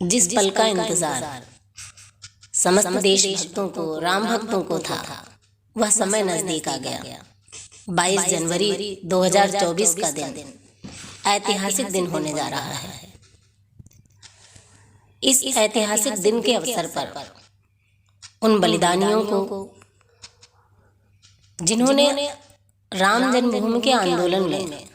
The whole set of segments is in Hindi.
जिस पल का इंतजार समस्त देशभक्तों को, राम भक्तों को था, वह समय नजदीक आ गया। 22 जनवरी 2024 का दिन ऐतिहासिक दिन होने जा रहा है। इस ऐतिहासिक दिन के अवसर पर उन बलिदानियों को, जिन्होंने राम जन्मभूमि के आंदोलन में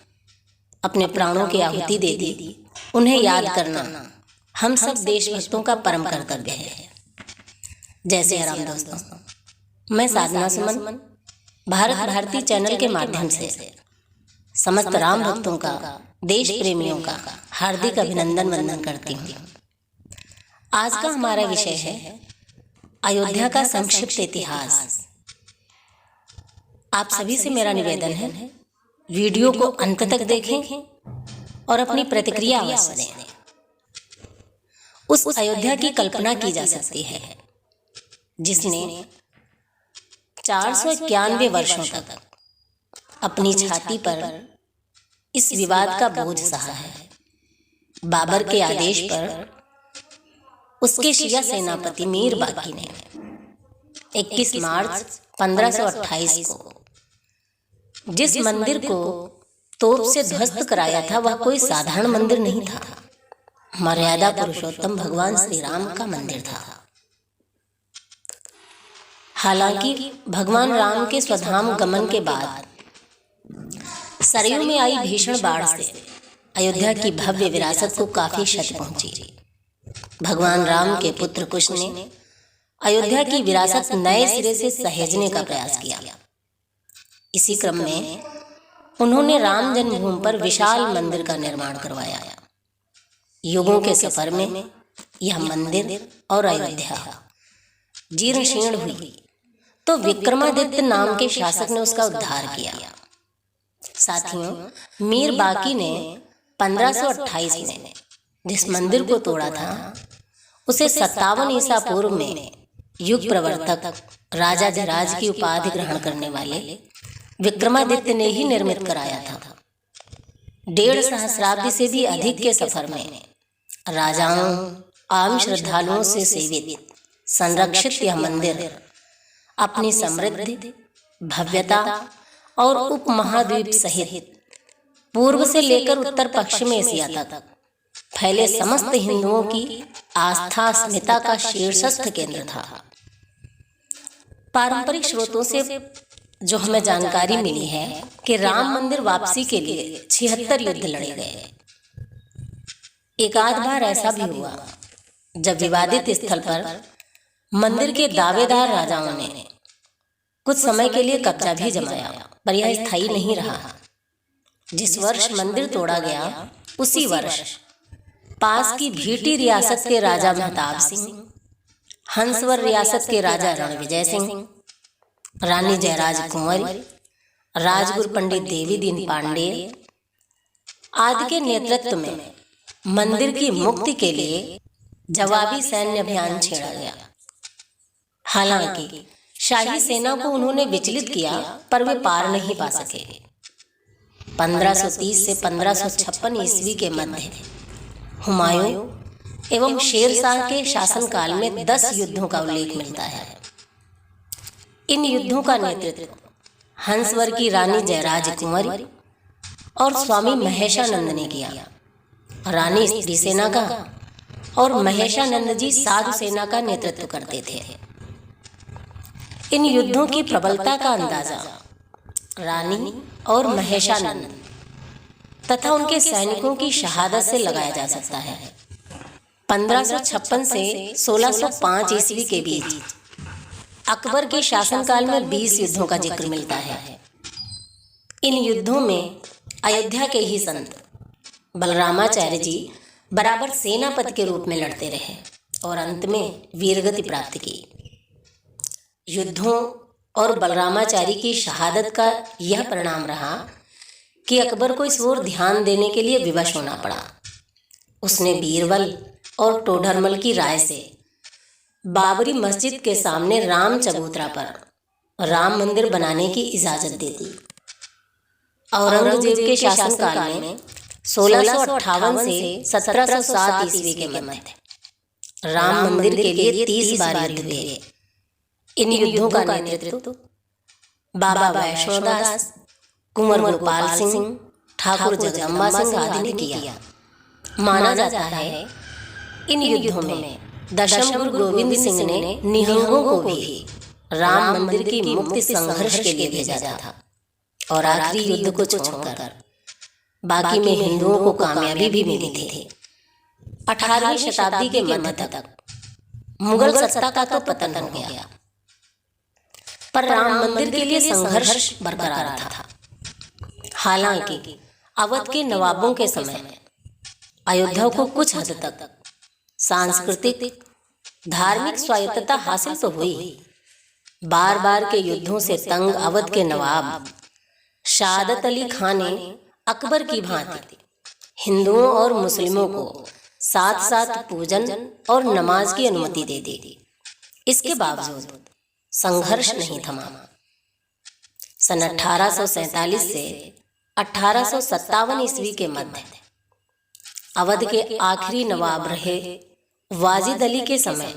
अपने प्राणों की आहुति दे दी, उन्हें याद करना हम सब देशभक्तों का परम कर्तव्य है। जय श्री राम दोस्तों, मैं साधना सुमन भारत भारती चैनल के माध्यम से समस्त राम भक्तों का, देश प्रेमियों का हार्दिक अभिनंदन वंदन करती हूँ। आज का हमारा विषय है अयोध्या का संक्षिप्त इतिहास। आप सभी से मेरा निवेदन है, वीडियो को अंत तक देखें और अपनी प्रतिक्रिया अवश्य दें। उस अयोध्या की कल्पना की जा सकती है जिसने 491 वर्षों तक अपनी छाती पर इस विवाद का बोझ सहा है। बाबर के आदेश पर उसके शिया सेनापति मीर बाकी ने 21 मार्च 1528 को जिस मंदिर को तोप से ध्वस्त कराया था, वह कोई साधारण मंदिर नहीं था, मर्यादा पुरुषोत्तम भगवान श्री राम का मंदिर था। हालांकि भगवान राम के स्वधाम गमन के बाद सरयू में आई भीषण बाढ़ से अयोध्या की भव्य विरासत को काफी क्षति पहुंची। भगवान राम के पुत्र कुश ने अयोध्या की विरासत नए सिरे से सहेजने का प्रयास किया। इसी क्रम में उन्होंने राम जन्मभूमि पर विशाल मंदिर का निर्माण करवाया। युगों के सफर में यह मंदिर और अयोध्या जीर्ण शीर्ण हुई तो विक्रमादित्य नाम के शासक ने उसका उद्धार किया। साथियों, मीर बाकी ने 1528 में जिस मंदिर को तोड़ा था, उसे 57 ईसा पूर्व में युग प्रवर्तक राजाधिराज की उपाधि ग्रहण करने वाले विक्रमादित्य ने ही निर्मित कराया था। 1.5 सहस्राब्दी से भी अधिक के सफर में राजाओं, आम श्रद्धालुओं से सेवित, संरक्षित यह मंदिर अपनी समृद्धि, भव्यता और उपमहाद्वीप सहित पूर्व से लेकर उत्तर पश्चिम एशिया तक फैले समस्त हिंदुओं की आस्था अस्मिता का शीर्षस्थ केंद्र था। पारंपरिक स्रोतों से जो हमें जानकारी मिली है कि राम मंदिर वापसी के लिए 76 युद्ध लड़े गए। एक आध बार ऐसा भी हुआ जब विवादित स्थल पर मंदिर के दावेदार राजाओं ने कुछ समय के लिए कब्जा भी जमाया, पर यह स्थायी नहीं रहा। जिस वर्ष मंदिर तोड़ा गया, उसी वर्ष पास की भीटी रियासत के राजा महताब सिंह, हंसवर रियासत के राजा रणविजय सिंह, रानी जयराज कुंवरी, राजगुरु पंडित देवी दीन पांडेय आदि के नेतृत्व में मंदिर की मुक्ति के लिए जवाबी सैन्य अभियान छेड़ा गया। हालांकि शाही सेना को उन्होंने विचलित किया, पर वे पार नहीं पा सके। 1530 से 1556 ईस्वी के मध्य हुमायूं एवं शेरशाह के शासनकाल में 10 युद्धों का उल्लेख मिलता है। इन युद्धों का नेतृत्व हंसवर की रानी जयराज कुंवरी और स्वामी महेशानंद ने किया। रानी स्त्री सेना का और महेशानंद जी साधु सेना का नेतृत्व करते थे। इन युद्धों की प्रबलता का अंदाजा रानी और महेशानंद तथा उनके सैनिकों की शहादत से लगाया जा सकता है। 1556 से 1605 ईस्वी के बीच अकबर के शासनकाल में 20 युद्धों का जिक्र मिलता है। इन युद्धों में अयोध्या के ही संत बलरामाचार्य जी बराबर सेनापति के रूप में लड़ते रहे और अंत में वीरगति प्राप्त की। युद्धों और बलरामाचारी की शहादत का यह परिणाम रहा कि अकबर को इस ओर ध्यान देने के लिए विवश होना पड़ा। उसने बीरबल और टोडरमल की राय से बाबरी मस्जिद के सामने राम चबूतरा पर राम मंदिर बनाने की इजाजत दे दी। औरंगजेब के शासनकाल में 1658 से 1707 ईस्वी के मध्य राम मंदिर के लिए 30 बार युद्ध हुए। इन युद्धों का नेतृत्व बाबा वैष्णोदास, कुंवर गोपाल सिंह, ठाकुर जगदम्बा सिंह आदि ने किया। माना जाता है इन युद्धों में दशम गुरु गोविंद सिंह ने निहंगों को भी राम मंदिर की मुक्ति संघर्ष के लिए भेजा था और आखिरी युद्ध को छोड़कर बाकी में हिंदुओं को कामयाबी भी मिली थी। 18वीं शताब्दी के मध्य तक मुगल सत्ता का तो पतन हो गया, पर राम मंदिर के लिए संघर्ष बरकरार था। हालांकि अवध के नवाबों के समय में अयोध्या को कुछ हद तक सांस्कृतिक धार्मिक स्वायत्तता हासिल तो हुई। बार बार के युद्धों से तंग अवध के नवाब शहादत अली खान ने अकबर की भांति हिंदुओं और मुस्लिमों को साथ साथ पूजन और नमाज की अनुमति दे दी। इसके बावजूद संघर्ष नहीं थमा। सन 1847 से 1857 ईस्वी के मध्य अवध के आखिरी नवाब रहे वाजिद अली के समय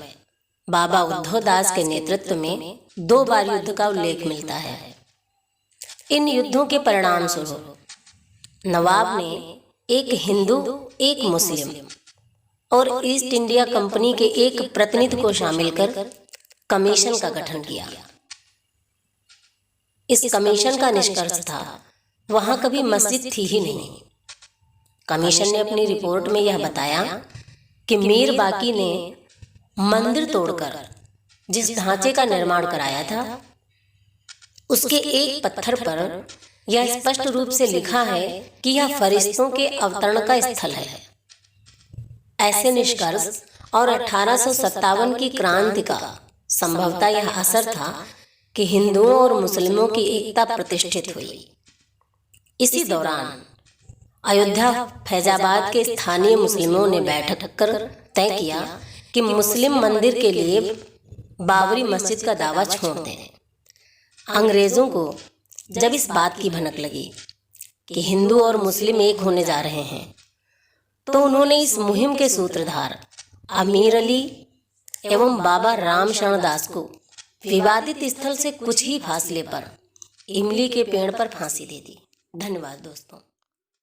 बाबा उद्धव दास के नेतृत्व में 2 बार युद्ध का उल्लेख मिलता है। इन युद्धों के परिणाम स्वरूप नवाब ने एक हिंदू, एक मुस्लिम और ईस्ट इंडिया कंपनी के एक प्रतिनिधि को शामिल कर कमीशन का गठन किया। इस कमीशन का निष्कर्ष था वहां कभी मस्जिद थी ही नहीं। कमीशन ने अपनी रिपोर्ट में यह बताया कि मीर बाकी ने मंदिर तोड़कर जिस ढांचे का निर्माण कराया था उसके एक पत्थर पर यह स्पष्ट रूप से लिखा है कि यह फरिश्तों के अवतरण का स्थल है। ऐसे निष्कर्ष और 1857 की क्रांति का संभवतः यह असर था कि हिंदुओं और मुस्लिमों की एकता प्रतिष्ठित हुई। इसी दौरान अयोध्या फैजाबाद के स्थानीय मुस्लिमों ने बैठक कर तय किया कि मुस्लिम मंदिर के लिए बाबरी मस्जिद का दावा छोड़ दें। अंग्रेजों को जब इस बात की भनक लगी कि हिंदू और मुस्लिम एक होने जा रहे हैं, तो उन्होंने इस मुहिम के सूत्रधार अमीर अली एवं बाबा राम शरण दास को विवादित स्थल से कुछ ही फासले पर इमली के पेड़ पर फांसी दे दी। धन्यवाद दोस्तों।